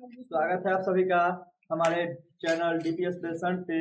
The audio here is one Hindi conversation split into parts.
स्वागत है आप सभी का हमारे चैनल डीपीएस बेसेंट पे,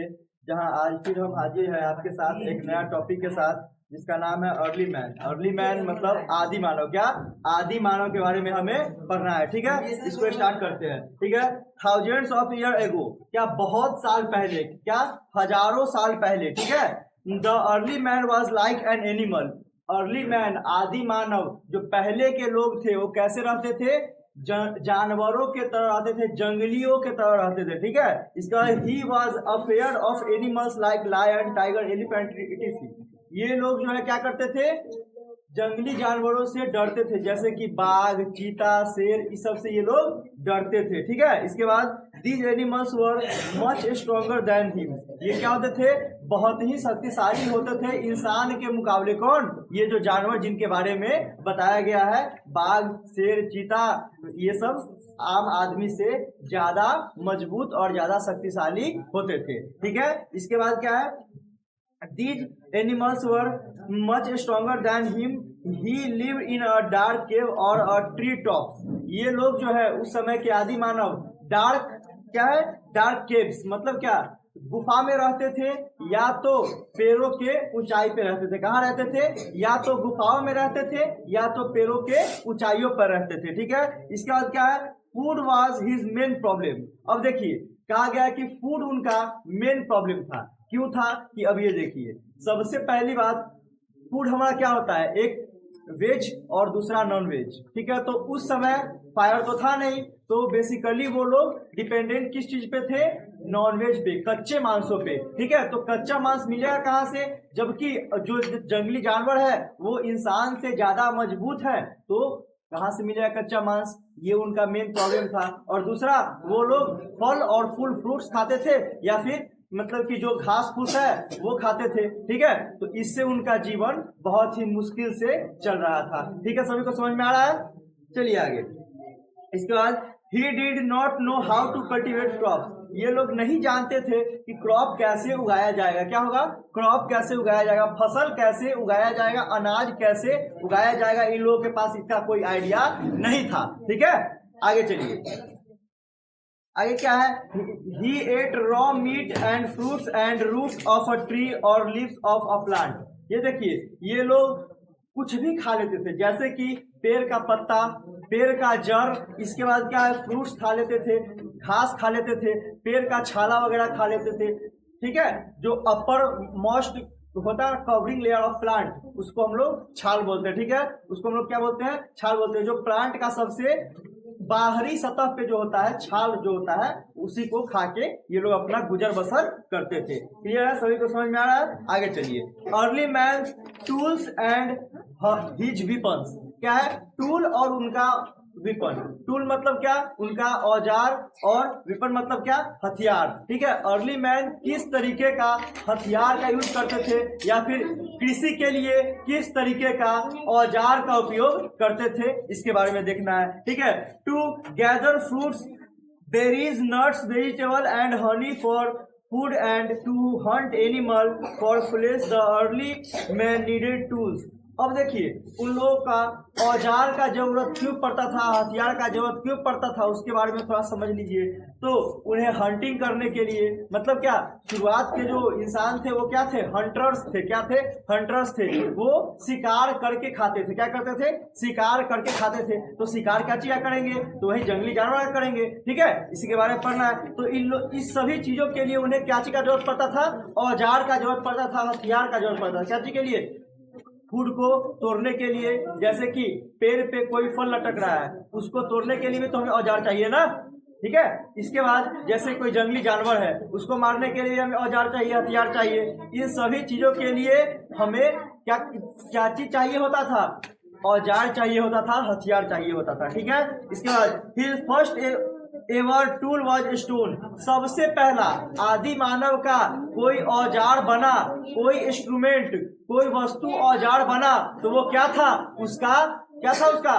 जहां आज फिर हम हाजिर हैं आपके साथ एक नया टॉपिक के साथ जिसका नाम है अर्ली मैन। अर्ली मैन मतलब आदि मानव। क्या आदि मानव के बारे में हमें पढ़ना है, ठीक है। इसको स्टार्ट करते हैं, ठीक है। थाउजेंड्स ऑफ ईयर एगो, क्या बहुत साल पहले, क्या हजारों साल पहले, ठीक है। The early man was like an animal. Early man आदि मानव जो पहले के लोग थे वो कैसे रहते थे? जानवरों के तरह रहते थे, जंगलियों के तरह रहते थे, ठीक है। इसका he was affair of animals like lion, tiger, elephant, etc. ये लोग जो है क्या करते थे? जंगली जानवरों से डरते थे, जैसे कि बाघ, चीता, शेर, इस सब से ये लोग डरते थे, ठीक है। इसके बाद these animals were much stronger than him. ये क्या होते थे? बहुत ही शक्तिशाली होते थे इंसान के मुकाबले। कौन? ये जो जानवर जिनके बारे में बताया गया है, बाघ, शेर, चीता, ये सब आम आदमी से ज्यादा मजबूत और ज्यादा शक्तिशाली होते थे, ठीक है। इसके बाद क्या है? These animals were much stronger than him. He lived in a dark cave or a tree top. ये लोग जो है उस समय के आदि मानव डार्क, क्या है? डार्क केव्स मतलब क्या? गुफा में रहते थे, या तो पेड़ों के ऊंचाई पे रहते थे। कहाँ रहते थे? या तो गुफाओं में रहते थे या तो पेड़ों के ऊंचाइयों पर रहते थे, ठीक है। इसके बाद क्या है? Food was his main problem. अब देखिए कहा गया कि फूड उनका मेन प्रॉब्लम था। क्यों था? कि अब ये देखिए, सबसे पहली बात, फूड हमारा क्या होता है? एक वेज और दूसरा नॉन वेज, ठीक है। तो उस समय फायर तो था नहीं, तो बेसिकली वो लोग डिपेंडेंट किस चीज पे थे? नॉन वेज पे, कच्चे मांसों पे, ठीक है। तो कच्चा मांस मिलेगा कहाँ से? जबकि जो जंगली जानवर है वो इंसान से ज्यादा मजबूत है, तो कहाँ से मिलेगा कच्चा मांस? ये उनका मेन प्रॉब्लम था। और दूसरा, वो लोग फल और फूल फ्रूट्स खाते थे, या फिर मतलब कि जो घास फूस है वो खाते थे, ठीक है। तो इससे उनका जीवन बहुत ही मुश्किल से चल रहा था, ठीक है। सभी को समझ में आ रहा है? चलिए आगे। इसके बाद he did not know how to cultivate crop. ये लोग नहीं जानते थे कि क्रॉप कैसे उगाया जाएगा। क्या होगा? क्रॉप कैसे उगाया जाएगा, फसल कैसे उगाया जाएगा, अनाज कैसे उगाया जाएगा, इन लोगों के पास इसका कोई आइडिया नहीं था, ठीक है। आगे चलिए, आगे क्या है? He ate raw meat and fruits and roots of a tree और लीव्स ऑफ अ प्लांट। ये देखिए, ये लोग कुछ भी खा लेते थे, जैसे कि पेड़ का पत्ता, पेड़ का जड़, इसके बाद क्या है? फ्रूट्स खा लेते थे, घास खा लेते थे, पेड़ का छाला वगैरह खा लेते थे, ठीक है। जो अपर मोस्ट होता है कवरिंग लेयर ऑफ प्लांट, उसको हम लोग छाल बोलते हैं, ठीक है। उसको हम लोग क्या बोलते हैं? छाल बोलते हैं। जो प्लांट का सबसे बाहरी सतह पे जो होता है, छाल जो होता है, उसी को खा के ये लोग अपना गुजर बसर करते थे। क्लियर है? सभी को समझ में आ रहा है? आगे चलिए। Early man tools and his weapons. क्या है? टूल और उनका विपन। टूल मतलब क्या? उनका औजार, और विपन मतलब क्या? हथियार, ठीक है। अर्ली मैन किस तरीके का हथियार का यूज करते थे, या फिर कृषि के लिए किस तरीके का औजार का उपयोग करते थे, इसके बारे में देखना है, ठीक है। To gather fruits, berries, nuts, vegetable and honey for food and to hunt animal for flesh, the early man needed tools. अब देखिए, उन लोगों का औजार का जरूरत क्यों पड़ता था, हथियार का जरूरत क्यों पड़ता था, उसके बारे में थोड़ा समझ लीजिए। तो उन्हें हंटिंग करने के लिए, मतलब क्या, शुरुआत के जो इंसान थे वो क्या थे? हंटर्स थे। क्या थे? हंटर्स थे। वो शिकार करके खाते थे। क्या करते थे? शिकार करके खाते थे। तो शिकार क्या चीज करेंगे? तो वही जंगली जानवर करेंगे, ठीक है। इसी के बारे में पढ़ना है। तो इस सभी चीजों के लिए उन्हें क्या चीज का जरूरत पड़ता था? औजार का जरूरत पड़ता था, हथियार का जरूरत पड़ता था। क्या चीज के लिए? फूड को तोड़ने के लिए, जैसे कि पेड़ पे कोई फल लटक रहा है, उसको तोड़ने के लिए भी तो हमें औजार चाहिए ना, ठीक है। इसके बाद जैसे कोई जंगली जानवर है, उसको मारने के लिए हमें औजार चाहिए, हथियार चाहिए। इन सभी चीजों के लिए हमें क्या क्या चीज चाहिए होता था? औजार चाहिए होता था, हथियार चाहिए होता था, ठीक है। इसके बाद his first ever tool was stone. सबसे पहला आदि मानव का कोई औजार बना, कोई इंस्ट्रूमेंट, कोई वस्तु औजार बना, तो वो क्या था? उसका क्या था? उसका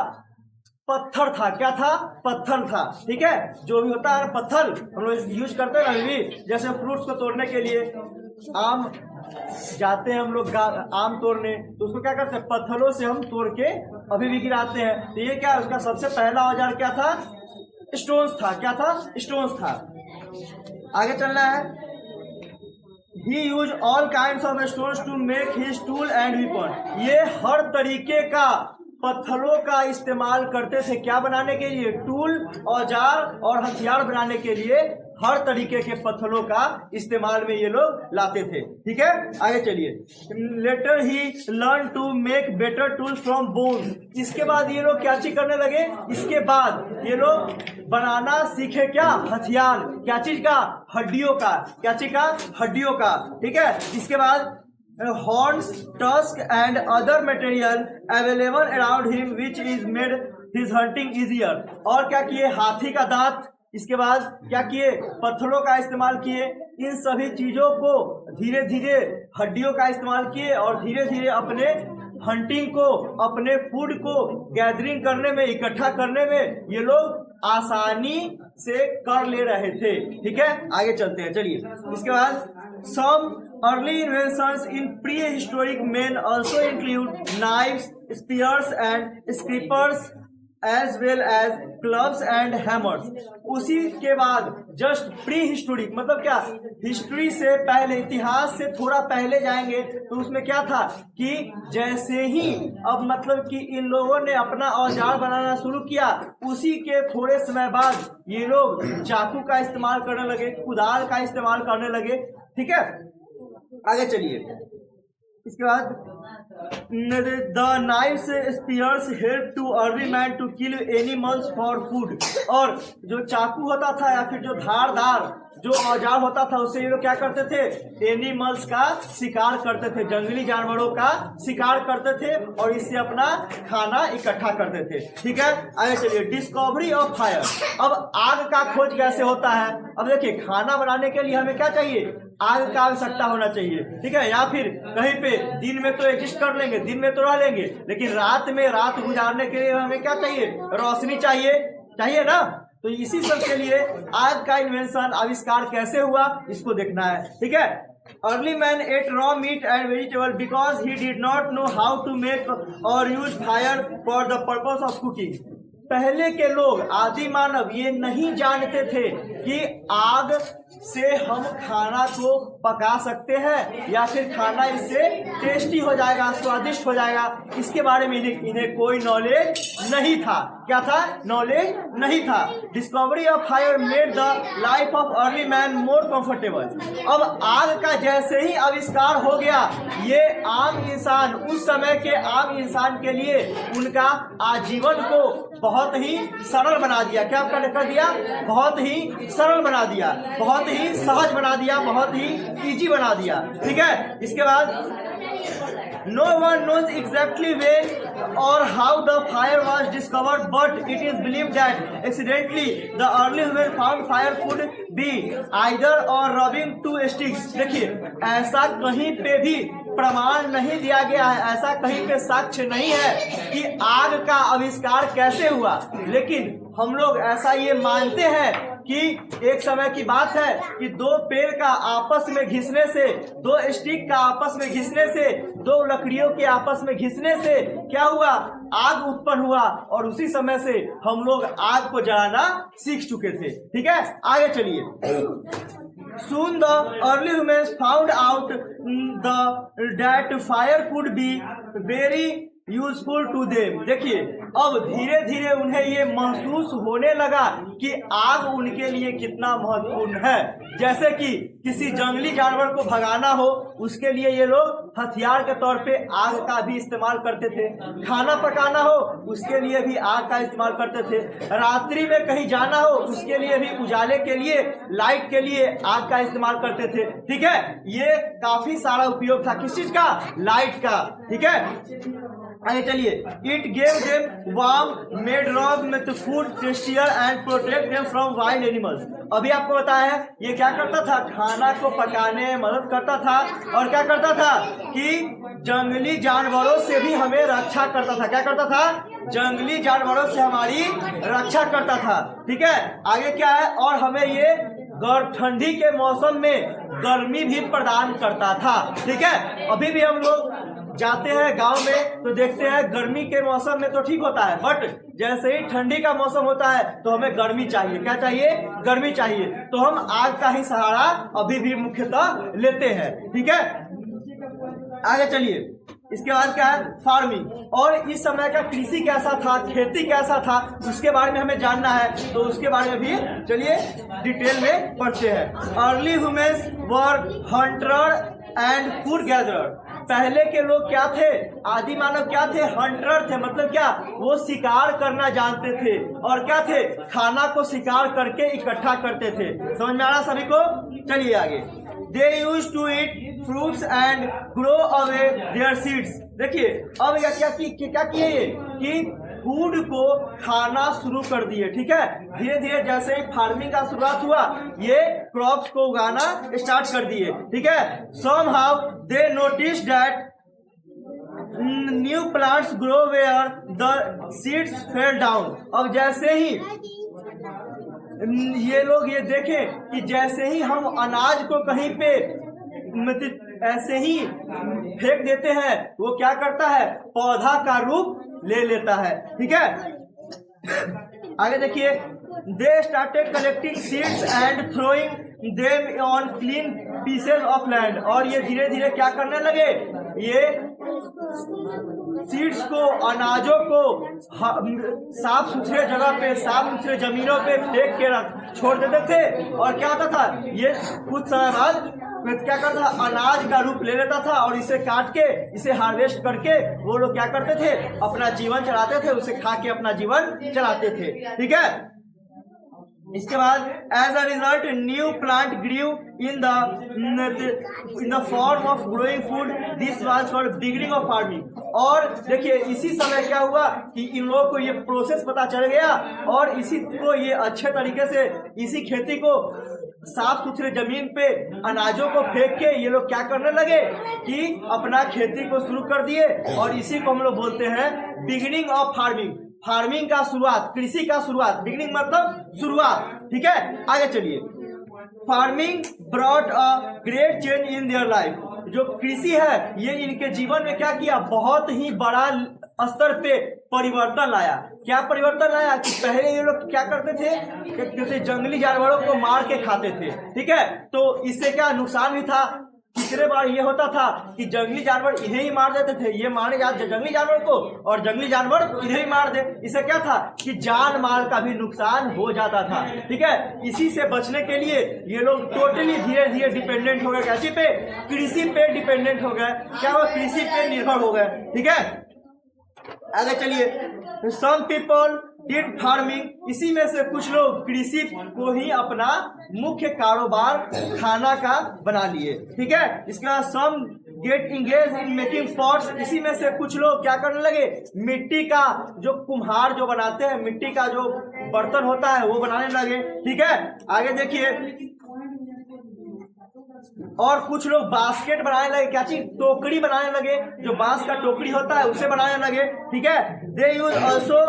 पत्थर था। क्या था? पत्थर था, ठीक है। जो भी होता है पत्थर हम लोग यूज करते हैं अभी भी, जैसे फ्रूट्स को तोड़ने के लिए आम जाते हैं हम लोग आम तोड़ने, तो उसको क्या करते हैं? पत्थरों से हम तोड़ के अभी भी गिराते हैं। तो ये क्या है? उसका सबसे पहला औजार क्या था? स्टोन्स था। क्या था? स्टोन्स था। आगे चलना है। He used all kinds of stones to make his tool and weapon। ये हर तरीके का पत्थरों का इस्तेमाल करते थे। क्या बनाने के लिए? टूल, औजार और हथियार बनाने के लिए हर तरीके के पत्थरों का इस्तेमाल में ये लोग लाते थे। ठीक है, आगे चलिए। Later he learn to make better tools from bones. इसके बाद ये लोग क्या चीज करने लगे? इसके बाद ये लोग बनाना सीखे क्या? हथियार। क्या चीज का? हड्डियों का। क्या चीज का? हड्डियों का। ठीक है, इसके बाद horns, tusk and other material available around him which is made his hunting easier। और क्या किए? हाथी का दांत। इसके बाद क्या किए? पत्थरों का इस्तेमाल किए। इन सभी चीजों को धीरे धीरे हड्डियों का इस्तेमाल किए और धीरे धीरे अपने हंटिंग को, अपने फूड को गैदरिंग करने में, इकट्ठा करने में ये लोग आसानी से कर ले रहे थे। ठीक है, आगे चलते हैं। चलिए, इसके बाद some early inventions in prehistoric men also include knives, spears and scrapers as well as clubs and hammers। उसी के बाद जस्ट प्री हिस्टोरिक मतलब क्या? हिस्ट्री से पहले, इतिहास से थोड़ा पहले जाएंगे तो उसमें क्या था कि जैसे ही अब मतलब कि इन लोगों ने अपना औजार बनाना शुरू किया, उसी के थोड़े समय बाद ये लोग चाकू का इस्तेमाल करने लगे, कुदाल का इस्तेमाल करने लगे। ठीक है, आगे चलिए। इसके बाद the knives spears help to early man to kill animals for food. और जो चाकू होता था या फिर जो धारदार जो औजार होता था, उससे ये लोग क्या करते थे? एनिमल्स का शिकार करते थे, जंगली जानवरों का शिकार करते थे और इससे अपना खाना इकट्ठा करते थे। ठीक है, आगे चलिए। Discovery of fire. अब आग का खोज कैसे होता है? अब देखिए, खाना बनाने के लिए हमें क्या चाहिए? आग का आवश्यकता होना चाहिए। ठीक है, या फिर कहीं पे दिन में तो एग्जिस्ट कर लेंगे, दिन में तो रह लेंगे, लेकिन रात में रात गुजारने के लिए हमें क्या चाहिए? रोशनी चाहिए, चाहिए ना? तो इसी सब के लिए आग का इन्वेंशन, आविष्कार कैसे हुआ, इसको देखना है। ठीक है, early man ate raw meat and vegetable because he did not know how to make और use fire for the purpose of cooking. पहले के लोग, आदि मानव, ये नहीं जानते थे कि आग से हम खाना को पका सकते हैं या फिर खाना इससे टेस्टी हो जाएगा, स्वादिष्ट हो जाएगा। इसके बारे में इन्हें कोई नॉलेज नहीं था। क्या था? नॉलेज नहीं था। Discovery of fire made the life of early man more comfortable. अब आग का जैसे ही आविष्कार हो गया, ये आम इंसान, उस समय के आम इंसान के लिए उनका आजीवन को बहुत ही सरल बना दिया। क्या कर दिया? बहुत ही सरल बना दिया, बहुत ही सहज बना दिया, बहुत ही इजी बना दिया। ठीक है, इसके बाद no one knows exactly when or how the fire was discovered, but it is believed that accidentally the early human found fire could be either or rubbing two sticks। देखिए, ऐसा कहीं पे भी प्रमाण नहीं दिया गया है, ऐसा कहीं पे साक्ष्य नहीं है कि आग का आविष्कार कैसे हुआ, लेकिन हम लोग ऐसा ये मानते हैं कि एक समय की बात है कि दो पेड़ का आपस में घिसने से, दो स्टिक का आपस में घिसने से, दो लकड़ियों के आपस में घिसने से क्या हुआ? आग उत्पन्न हुआ और उसी समय से हम लोग आग को जलाना सीख चुके थे। ठीक है, आगे चलिए। Soon the early humans found out that fire could be very useful to them. देखिए, अब धीरे धीरे उन्हें ये महसूस होने लगा कि आग उनके लिए कितना महत्वपूर्ण है। जैसे कि किसी जंगली जानवर को भगाना हो, उसके लिए ये लोग हथियार के तौर पे आग का भी इस्तेमाल करते थे। खाना पकाना हो, उसके लिए भी आग का इस्तेमाल करते थे। रात्रि में कहीं जाना हो, उसके लिए भी उजाले के लिए, लाइट के लिए आग का इस्तेमाल करते थे। ठीक है, ये काफी सारा उपयोग था। किस चीज का? लाइट का। ठीक है, आगे चलिए। It gave them warm, made raw with food tastier and protect them from wild animals. अभी आपको बताया है, ये क्या करता था? खाना को पकाने में मदद करता था और क्या करता था कि जंगली जानवरों से भी हमें रक्षा करता था। क्या करता था? जंगली जानवरों से हमारी रक्षा करता था। ठीक है, आगे क्या है? और हमें ये ठंडी के मौसम में गर्मी भी प्रदान करता था। ठीक है, अभी भी हम लोग जाते हैं गांव में तो देखते हैं गर्मी के मौसम में तो ठीक होता है, बट जैसे ही ठंडी का मौसम होता है तो हमें गर्मी चाहिए। क्या चाहिए? गर्मी चाहिए। तो हम आग का ही सहारा अभी भी मुख्यतः लेते हैं। ठीक है, आगे चलिए। इसके बाद क्या है? फार्मिंग। और इस समय का कृषि कैसा था, खेती कैसा था, उसके बारे में हमें जानना है। तो उसके बारे में भी चलिए डिटेल में पढ़ते हैं। Early humans were Hunter and food gatherer. पहले के लोग क्या थे? आदि मानव क्या थे? हंटर थे। मतलब क्या? वो शिकार करना जानते थे। और क्या थे? खाना को शिकार करके इकट्ठा करते थे। समझ में आ रहा सभी को? चलिए आगे। They used to eat fruits and grow away their seeds। देखिए अब क्या किए ये कि फूड को खाना शुरू कर दिए। ठीक है, धीरे धीरे जैसे ही फार्मिंग का शुरुआत हुआ ये क्रॉप्स को उगाना स्टार्ट कर दिए। ठीक है, somehow they noticed that new plants grow where the seeds fell down। अब जैसे ही ये लोग ये देखें कि जैसे ही हम अनाज को कहीं पे ऐसे ही फेंक देते हैं वो क्या करता है? पौधा का रूप ले लेता है। ठीक है, आगे देखिए। They started collecting seeds and throwing them on clean pieces of land. और ये धीरे धीरे क्या करने लगे? ये सीड्स को, अनाजों को साफ सुथरे जगह पे, साफ सुथरे जमीनों पे फेंक के छोड़ देते थे। और क्या होता था? ये कुछ समय बाद क्या करता था? अनाज का रूप ले लेता था और इसे काट के, इसे हार्वेस्ट करके वो लोग क्या करते थे? अपना जीवन चलाते थे, उसे खा के अपना जीवन चलाते थे। ठीक है, इसके बाद as a result new plant grew in the form of growing food. This was called beginning of farming. और देखिए इसी समय क्या हुआ कि इन लोगों को ये प्रोसेस पता चल गया और इसी को ये अच्छे तरीके से इसी खेती को साफ सुथरे जमीन पे अनाजों को फेंक के ये लोग क्या करने लगे कि अपना खेती को शुरू कर दिए। और इसी को हम लोग बोलते हैं बिगिनिंग ऑफ फार्मिंग। फार्मिंग का शुरुआत, कृषि का शुरुआत। बिगिनिंग मतलब शुरुआत। ठीक है, आगे चलिए। Farming brought a great change in their life. जो कृषि है ये इनके जीवन में क्या किया? बहुत ही बड़ा स्तर पे परिवर्तन लाया। क्या परिवर्तन लाया? कि पहले ये लोग क्या करते थे? जैसे जंगली जानवरों को मार के खाते थे। ठीक है, तो इससे क्या नुकसान भी था? कितने बार ये होता था कि जंगली जानवर इन्हें ही मार देते थे, ये मारने जाते जंगली जानवर को और जंगली जानवर इन्हें ही मार दे। इससे क्या था कि जान माल का भी नुकसान हो जाता था। ठीक है, इसी से बचने के लिए ये लोग टोटली धीरे धीरे डिपेंडेंट हो गए। कैसे पे? कृषि पे डिपेंडेंट हो गए। क्या वो कृषि पे निर्भर हो गए। ठीक है, आगे चलिए। Some people did farming. इसी में से कुछ लोग कृषि को ही अपना मुख्य कारोबार खाना का बना लिए। ठीक है, इसके बाद some get engage in making pots. इसी में से कुछ लोग क्या करने लगे? मिट्टी का जो कुम्हार जो बनाते हैं, मिट्टी का जो बर्तन होता है वो बनाने लगे। ठीक है, आगे देखिए। और कुछ लोग बास्केट बनाने लगे। क्या चीज? टोकरी बनाने लगे। जो बांस का टोकरी होता है उसे बनाने लगे। ठीक है, they use also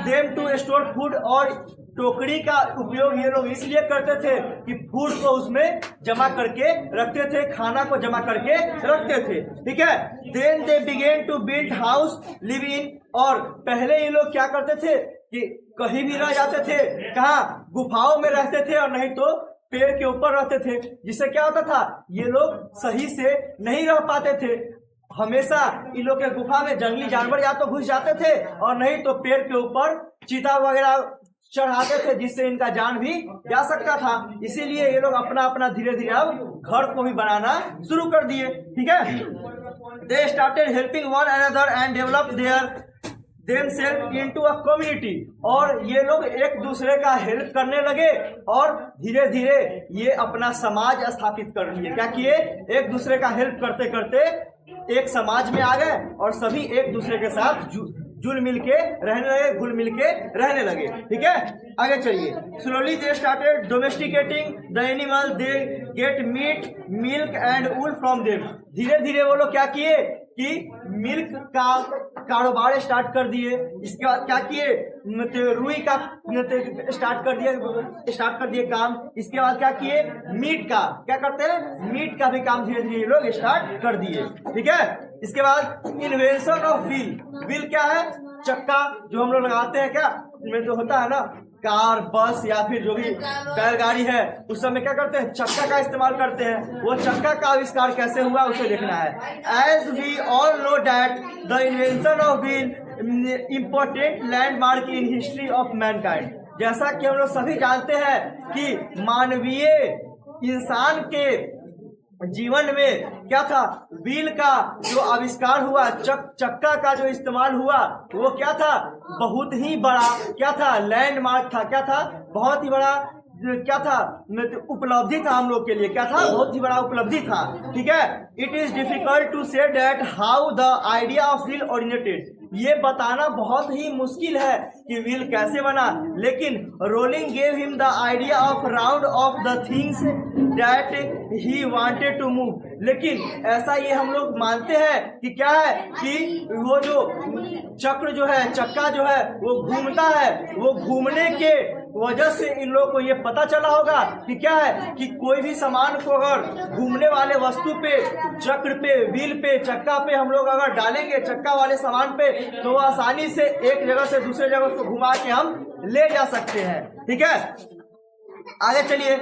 them to store food. और टोकरी का उपयोग ये लोग इसलिए करते थे कि फूड को उसमें जमा करके रखते थे, खाना को जमा करके रखते थे। ठीक है, then they began to build house live in. और पहले ये लोग क्या करते थे कि कहीं भी रह जाते थे। कहाँ? गुफाओं में रहते थे और नहीं तो पेड़ के ऊपर रहते थे। जिससे क्या होता था? ये लोग सही से नहीं रह पाते थे। हमेशा इन लोग के गुफा में जंगली जानवर या तो घुस जाते थे और नहीं तो पेड़ के ऊपर चीता वगैरह चढ़ाते थे, जिससे इनका जान भी जा सकता था। इसीलिए ये लोग अपना अपना धीरे धीरे अब घर को भी बनाना शुरू कर दिए। ठीक है, they started helping one another and develop their themselves into a community। और ये लोग एक दूसरे का हेल्प करने लगे और धीरे धीरे ये अपना समाज स्थापित कर लिए। क्या किए? एक दूसरे का हेल्प करते करते एक समाज में आ गए और सभी एक दूसरे के साथ जुल मिल के रहने लगे, घुल मिल के रहने लगे। ठीक है, आगे चलिए। Slowly they started domesticating the animal. They get meat, milk and wool from them. धीरे धीरे वो लोग क्या किए कि मिल्क का कारोबार स्टार्ट कर दिए। इसके बाद क्या किए, रुई का स्टार्ट कर दिए काम। इसके बाद क्या किए, मीट का, क्या करते हैं, मीट का भी काम धीरे धीरे लोग स्टार्ट कर दिए। ठीक है, इसके बाद इन्वेंशन ऑफ व्हील। व्हील क्या है, चक्का जो हम लोग लगाते हैं, क्या में जो होता है ना, कार, बस या फिर जो भी बैलगाड़ी है, उस समय क्या करते हैं, चक्का का इस्तेमाल करते हैं। वो चक्का का आविष्कार कैसे हुआ उसे देखना है। As we all know that the invention of wheel important landmark in history of mankind. जैसा कि हम लोग सभी जानते हैं कि मानवीय इंसान के जीवन में क्या था, व्हील का जो आविष्कार हुआ, चक्का का जो इस्तेमाल हुआ, वो क्या था, बहुत ही बड़ा क्या था, लैंडमार्क था। क्या था, बहुत ही बड़ा क्या था, उपलब्धि था हम लोग के लिए। क्या था, बहुत ही बड़ा उपलब्धि था। ठीक है, it is difficult to say that how the idea of wheel originated. ये बताना बहुत ही मुश्किल है कि व्हील कैसे बना, लेकिन rolling gave him the idea of round of the things that he wanted to move. लेकिन ऐसा ये हम लोग मानते हैं कि क्या है, कि वो जो चक्र जो है, चक्का जो है, वो घूमता है। वो घूमने के वजह से इन लोगों को ये पता चला होगा कि क्या है, कि कोई भी सामान को अगर घूमने वाले वस्तु पे, चक्र पे, व्हील पे, चक्का पे हम लोग अगर डालेंगे, चक्का वाले सामान पे, तो वो आसानी से एक जगह से दूसरे जगह उसको घुमा के हम ले जा सकते हैं। ठीक है, आगे चलिए।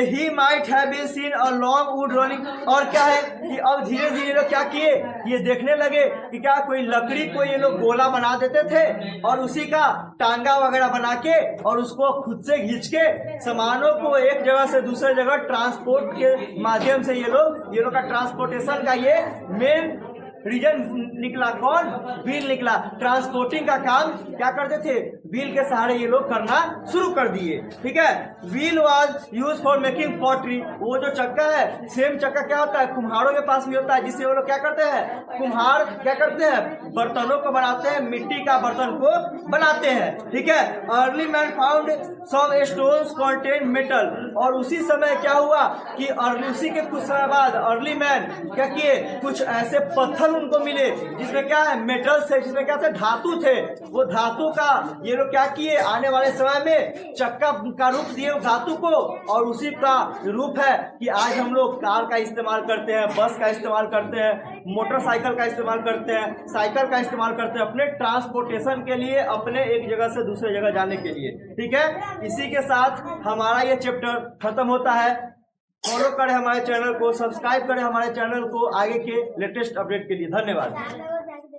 He might have been seen a long wood rolling. और क्या है कि अब धीरे धीरे लोग क्या किए, ये देखने लगे कि क्या कोई लकड़ी को ये लोग गोला बना देते थे और उसी का टांगा वगैरह बना के और उसको खुद से खींच के सामानों को एक जगह से दूसरे जगह ट्रांसपोर्ट के माध्यम से ये लोग का ट्रांसपोर्टेशन का ये मेन रीजन निकला। कौन, व्हील निकला। ट्रांसपोर्टिंग का काम क्या करते थे, व्हील के सहारे ये लोग करना शुरू कर दिए। ठीक है, wheel was use for making pottery. वो जो चक्का है, सेम चक्का क्या होता है, कुम्हारों के पास भी होता है, जिससे वो लोग क्या करते हैं, कुम्हार क्या करते हैं, बर्तनों को बनाते हैं, मिट्टी का बर्तन को बनाते हैं। ठीक है, early man found some stones contain metal. और उसी समय क्या हुआ कि उसी के कुछ समय बाद अर्ली मैन क्या किए, कुछ ऐसे पत्थर उनको मिले जिसमें क्या है, मेटल थे, जिसमें क्या थे, धातु थे। वो धातु का ये लोग क्या किए, आने वाले समय में चक्का का रूप दिए धातु को। और उसी का रूप है कि आज हम लोग कार का इस्तेमाल करते हैं, बस का इस्तेमाल करते हैं, मोटरसाइकिल का इस्तेमाल करते हैं, साइकिल का इस्तेमाल करते हैं अपने ट्रांसपोर्टेशन के लिए, अपने एक जगह से दूसरे जगह जाने के लिए। ठीक है, इसी के साथ हमारा ये चैप्टर खत्म होता है। फॉलो करें हमारे चैनल को, सब्सक्राइब करें हमारे चैनल को आगे के लेटेस्ट अपडेट के लिए। धन्यवाद।